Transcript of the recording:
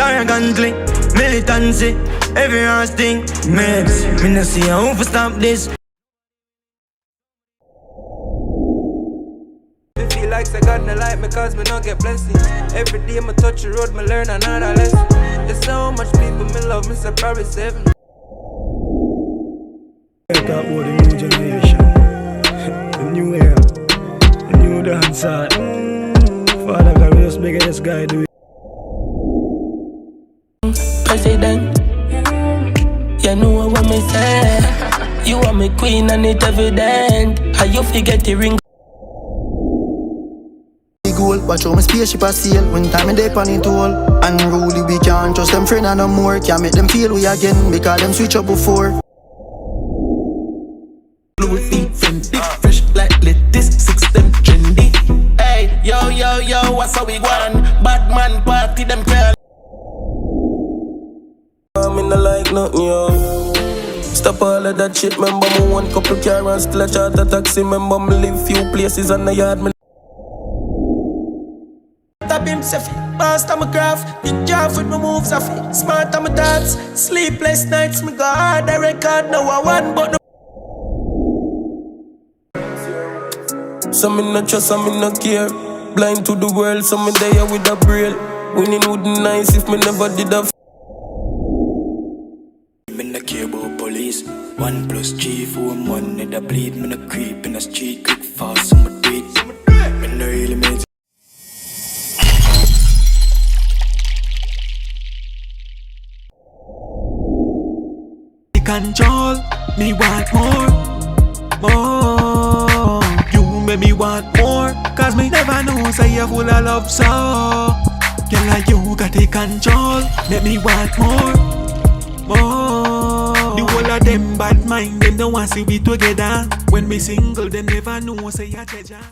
arrogantly, militancy, every ass thing. Mabs, me no see how to stop this. Me feel like I got no light because me not get blessing. Every day me touch the road, me learn another lesson. There's so much people me love, me say probably 7. I talk about the new generation, the new era, the new dancehall. Father God, we just make this guy do it. President, you know what me say. You are my queen and it evident. How you forget the ring? Goal, watch how my spaceship a sail. When time in deep on it all. Unruly, we can't trust them friend and no more. Can't make them feel we again because them switch up before. Blue feet Fendi, fresh like lettuce, 6 them trendy. Hey, yo, yo, yo, what's how we want? Bad man party, them can't. I'm in the like nothing, yo. Stop all of that shit, remember me one couple car and still a charter taxi. Remember me live few places on the yard, me I've been safe, master my craft. Big job with my moves off it. Smart on my thoughts, sleepless nights, me go hard the record, now I want but no. Some me not trust, some me not care. Blind to the world, some me there with a braille. Winning wouldn't nice if me never did a Me no care about police. 1 + 3 4 1 in the bleed. Me no creep in the street quick fast, so me do it. Me no really make Control, me want more. You make me want more. Cause me never know say you're full of love, so girl like you got the control. Make me want more. The whole of them bad mind, them don't want to see we together. When me single, they never know say you're treasure.